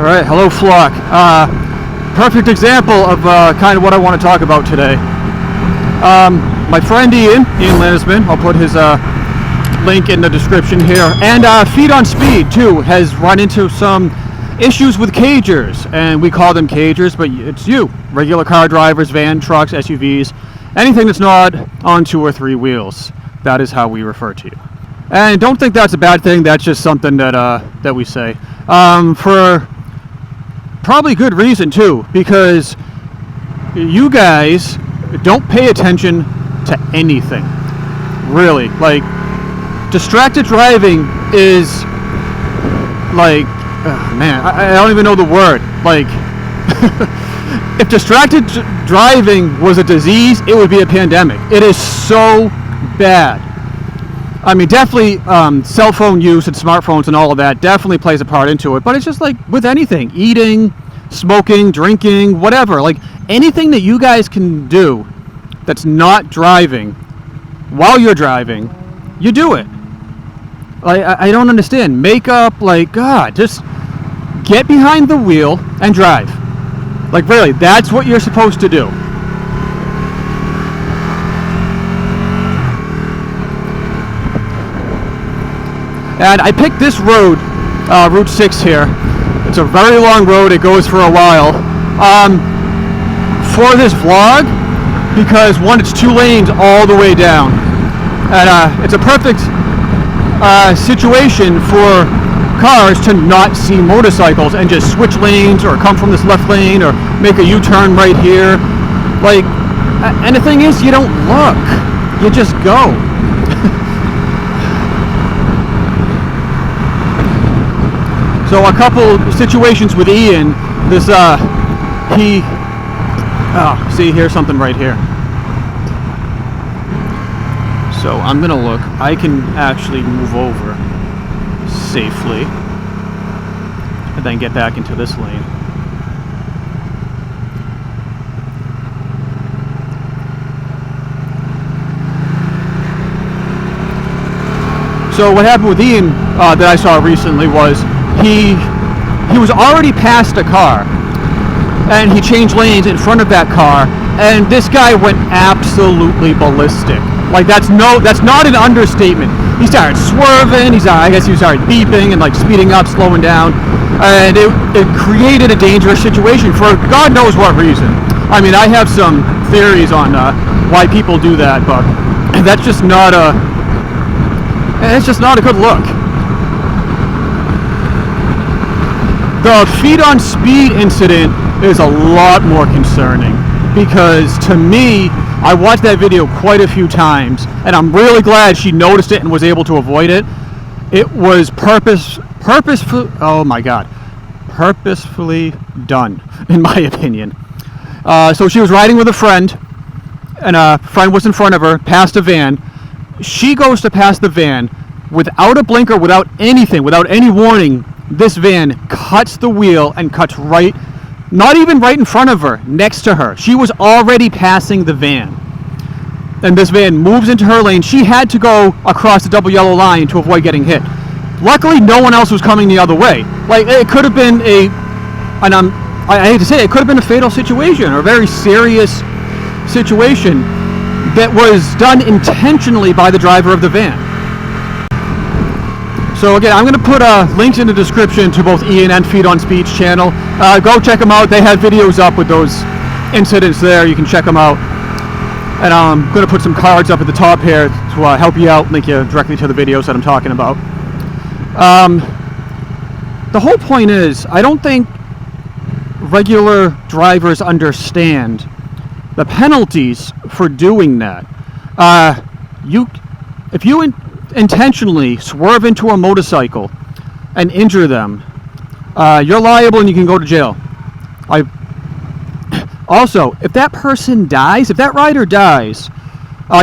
Alright, hello flock. Perfect example of kind of what I want to talk about today. My friend Ian Landesman, I'll put his link in the description here, and FeedonSpeed too has run into some issues with cagers, and we call them cagers, but it's you, regular car drivers, van, trucks, SUVs, anything that's not on 2 or 3 wheels. That is how we refer to you. And don't think that's a bad thing, that's just something that we say. For probably good reason too, because you guys don't pay attention to anything. Really. Like, distracted driving is like, man, I don't even know the word. Like, if distracted driving was a disease, it would be a pandemic. It is so bad. I mean, definitely cell phone use and smartphones and all of that definitely plays a part into it. But it's just like with anything, eating, smoking, drinking, whatever. Like anything that you guys can do that's not driving while you're driving, you do it. Like, I don't understand. Makeup, like, God, just get behind the wheel and drive. Like, really, that's what you're supposed to do. And I picked this road, Route 6 here. It's a very long road. It goes for a while. For this vlog, because one, it's 2 lanes all the way down. And it's a perfect situation for cars to not see motorcycles and just switch lanes or come from this left lane or make a U-turn right here. Like, and the thing is, you don't look. You just go. So a couple situations with Ian, this, see, here's something right here. So I'm gonna look, I can actually move over safely and then get back into this lane. So what happened with Ian that I saw recently was he was already past a car, and he changed lanes in front of that car, and this guy went absolutely ballistic. Like, that's not an understatement. He started swerving, I guess he started beeping and like speeding up, slowing down, and it created a dangerous situation for God knows what reason. I mean, I have some theories on why people do that, but that's just not a good look. The FeedonSpeed incident is a lot more concerning because, to me, I watched that video quite a few times, and I'm really glad she noticed it and was able to avoid it. It was purposefully done, in my opinion. So she was riding with a friend, and a friend was in front of her, past a van. She goes to pass the van without a blinker, without anything, without any warning. This van cuts the wheel and cuts right, not even right in front of her, next to her. She was already passing the van. And this van moves into her lane. She had to go across the double yellow line to avoid getting hit. Luckily, no one else was coming the other way. Like, it could have been I hate to say it, could have been a fatal situation or a very serious situation that was done intentionally by the driver of the van. So again, I'm going to put links in the description to both Ian and FeedonSpeed's channel. Go check them out. They have videos up with those incidents there. You can check them out. And I'm going to put some cards up at the top here to help you out, link you directly to the videos that I'm talking about. The whole point is, I don't think regular drivers understand the penalties for doing that. If you intentionally swerve into a motorcycle and injure them, you're liable and you can go to jail. Also, if that person dies, if that rider dies,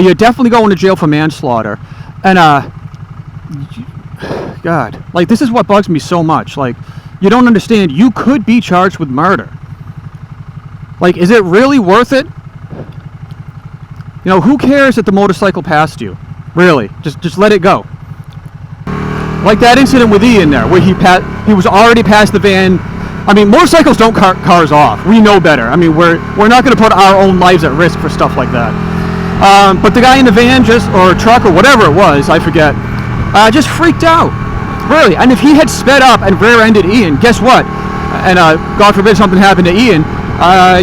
you're definitely going to jail for manslaughter. And God, like, this is what bugs me so much. Like, you don't understand, you could be charged with murder. Like, is it really worth it? You know, who cares that the motorcycle passed you? Really, just let it go. Like that incident with Ian there, where he was already past the van, I mean, motorcycles don't cut cars off. We know better. I mean, we're not going to put our own lives at risk for stuff like that. But the guy in the van or truck or whatever it was, I forget, just freaked out. Really. And if he had sped up and rear-ended Ian, guess what? And God forbid something happened to Ian,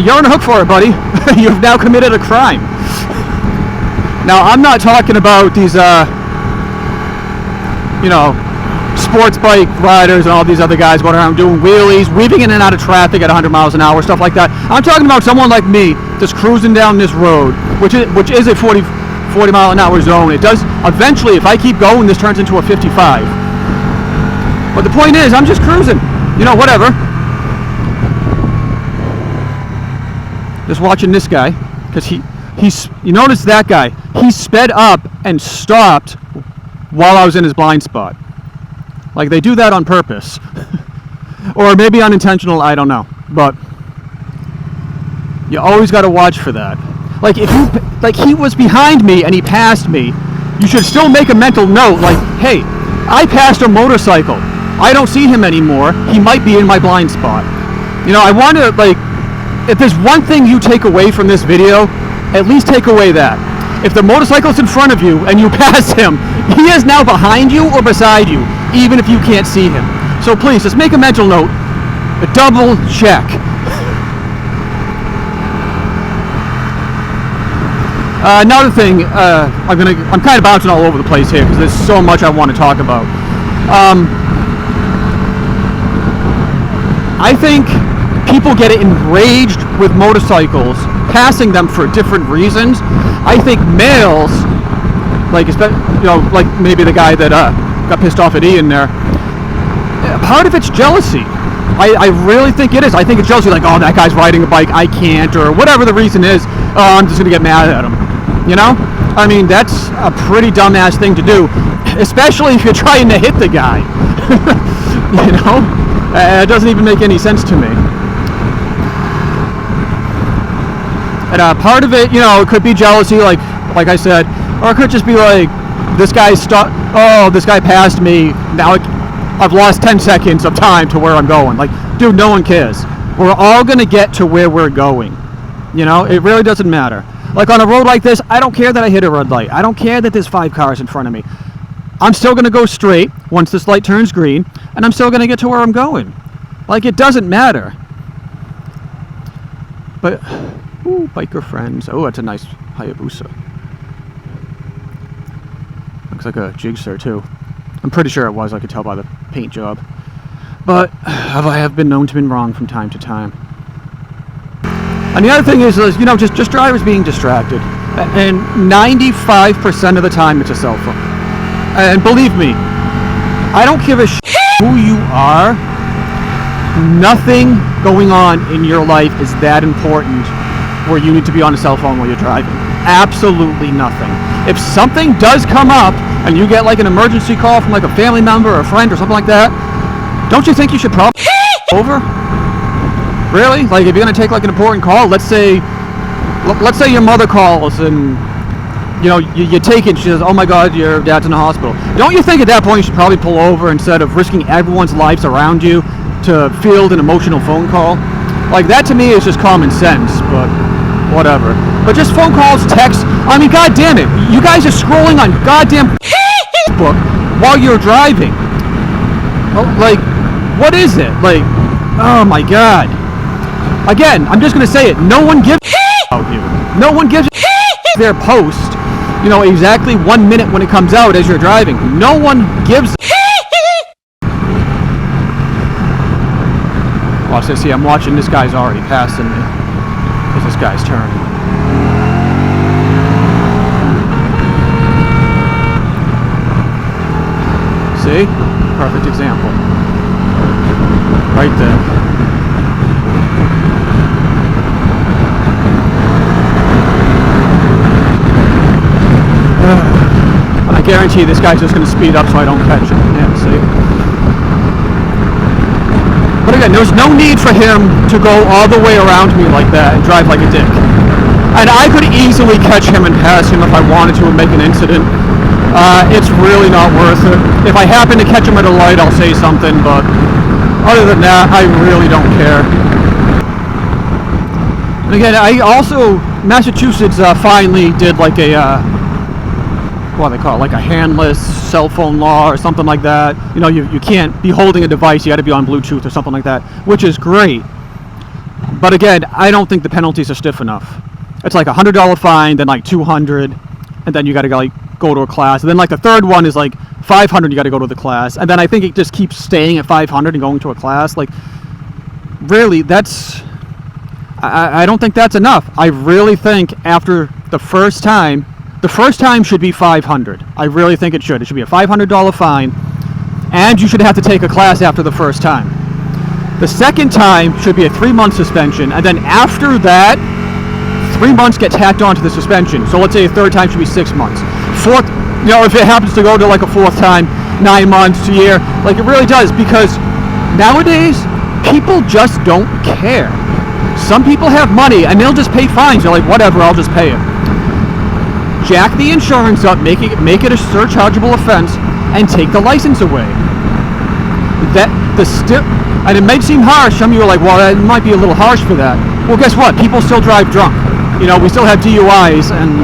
you're on the hook for it, buddy. You've now committed a crime. Now, I'm not talking about these, sports bike riders and all these other guys going around doing wheelies, weaving in and out of traffic at 100 miles an hour, stuff like that. I'm talking about someone like me just cruising down this road, which is a 40 mile an hour zone. It does eventually, if I keep going, this turns into a 55. But the point is, I'm just cruising. Whatever. Just watching this guy, because you notice that guy, he sped up and stopped while I was in his blind spot. Like, they do that on purpose. Or maybe unintentional, I don't know. But you always got to watch for that. Like, he was behind me and he passed me, you should still make a mental note, like, hey, I passed a motorcycle. I don't see him anymore. He might be in my blind spot. I want to, if there's one thing you take away from this video, at least take away that. If the motorcycle's in front of you and you pass him, he is now behind you or beside you, even if you can't see him. So please, just make a mental note, a double check. Another thing, I'm kind of bouncing all over the place here because there's so much I want to talk about. I think people get enraged with motorcycles, passing them for different reasons. I think males, like maybe the guy that got pissed off at Ian there, part of it's jealousy. I really think it is. I think it's jealousy, like, oh, that guy's riding a bike, I can't, or whatever the reason is, oh, I'm just going to get mad at him. I mean, that's a pretty dumbass thing to do, especially if you're trying to hit the guy. It doesn't even make any sense to me. And part of it, it could be jealousy, like I said, or it could just be like, this guy passed me, now I've lost 10 seconds of time to where I'm going. Like, dude, no one cares. We're all going to get to where we're going. It really doesn't matter. Like, on a road like this, I don't care that I hit a red light. I don't care that there's 5 cars in front of me. I'm still going to go straight once this light turns green, and I'm still going to get to where I'm going. Like, it doesn't matter. But, ooh, biker friends. Oh, that's a nice Hayabusa. Looks like a Jigsaw, too. I'm pretty sure it was. I could tell by the paint job. But I have been known to be wrong from time to time. And the other thing is just drivers being distracted. And 95% of the time, it's a cell phone. And believe me, I don't give a shit who you are. Nothing going on in your life is that important where you need to be on a cell phone while you're driving. Absolutely nothing. If something does come up and you get like an emergency call from like a family member or a friend or something like that, don't you think you should probably over? Really? Like, if you're going to take like an important call, let's say your mother calls and you take it, she says, oh my God, your dad's in the hospital. Don't you think at that point you should probably pull over instead of risking everyone's lives around you to field an emotional phone call? Like, that to me is just common sense, but whatever. But just phone calls, texts, I mean, God damn it, you guys are scrolling on goddamn Facebook while you're driving. Like, what is it? Like, oh my God. Again, I'm just going to say it, no one gives about you. No one gives their post, exactly 1 minute when it comes out as you're driving. No one gives Watch this, see, I'm watching, this guy's already passing me. Because this guy's turning. See? Perfect example. Right there. I guarantee this guy's just going to speed up so I don't catch him. Yeah, see? But again, there's no need for him to go all the way around me like that and drive like a dick. And I could easily catch him and pass him if I wanted to and make an incident. It's really not worth it. If I happen to catch him at a light, I'll say something, but Other than that, I really don't care. And again, I also, Massachusetts finally did like a, what do they call it, like a handless cell phone law or something like that. You know, you can't be holding a device, you got to be on Bluetooth or something like that, which is great. But again, I don't think the penalties are stiff enough. It's like $100 fine, then like $200, and then you got to like go to a class. And then like the third one is like $500, you got to go to the class. And then I think it just keeps staying at $500 and going to a class. Like, really, that's, I don't think that's enough. I really think after the first time should be $500. I really think it should. It should be a $500 fine, and you should have to take a class after the first time. The second time should be a 3-month suspension, and then after that, 3 months get tacked onto the suspension. So let's say a third time should be 6 months. Fourth, you know, if it happens to go to like a fourth time, 9 months to a year, like it really does, because nowadays people just don't care. Some people have money and they'll just pay fines. They're like, whatever, I'll just pay it. Jack the insurance up, make it a surchargeable offense, and take the license away. And it might seem harsh. Some of you are like, well, that might be a little harsh for that. Well, guess what? People still drive drunk. You know, we still have DUIs, and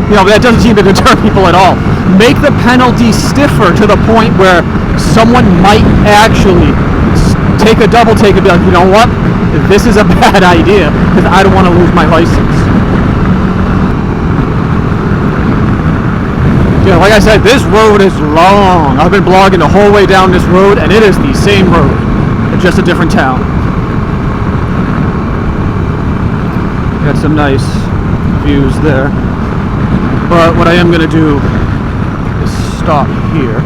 you know that doesn't seem to deter people at all. Make the penalty stiffer to the point where someone might actually take a double take and be like, you know what? This is a bad idea because I don't want to lose my license. Yeah, like I said, this road is long. I've been blogging the whole way down this road, and it is the same road. It's just a different town. Got some nice views there. But what I am going to do is stop here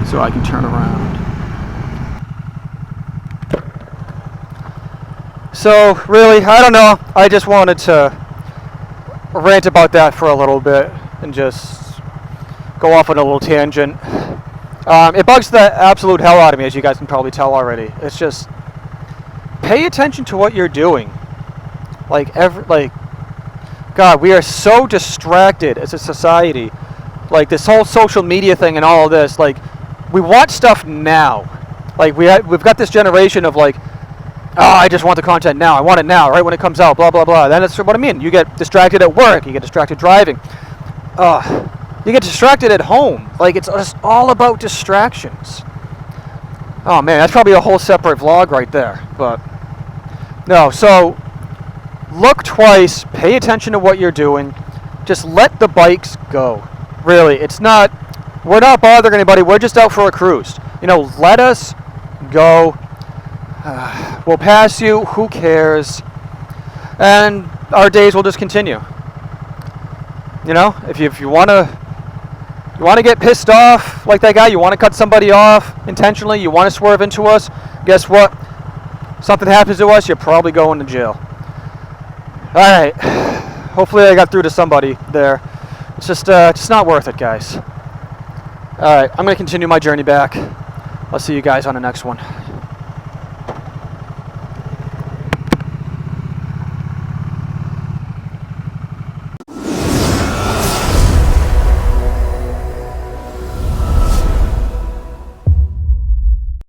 so I can turn around. So really, I don't know. I just wanted to rant about that for a little bit and just go off on a little tangent. It bugs the absolute hell out of me, as you guys can probably tell already. It's just, pay attention to what you're doing. God, we are so distracted as a society. Like this whole social media thing and all of this. Like, we want stuff now. Like we've got this generation of like, oh, I just want the content now. I want it now, right when it comes out. Blah blah blah. Then that's what I mean. You get distracted at work. You get distracted driving. You get distracted at home. Like, it's just all about distractions. Oh man, that's probably a whole separate vlog right there. But no, so look twice, pay attention to what you're doing. Just let the bikes go. Really, we're not bothering anybody. We're just out for a cruise. You know, let us go. We'll pass you, who cares? And our days will just continue. You know, if you want to get pissed off like that guy, you want to cut somebody off intentionally, you want to swerve into us, guess what? Something happens to us, you're probably going to jail. Alright, hopefully I got through to somebody there. It's just not worth it, guys. Alright, I'm going to continue my journey back. I'll see you guys on the next one.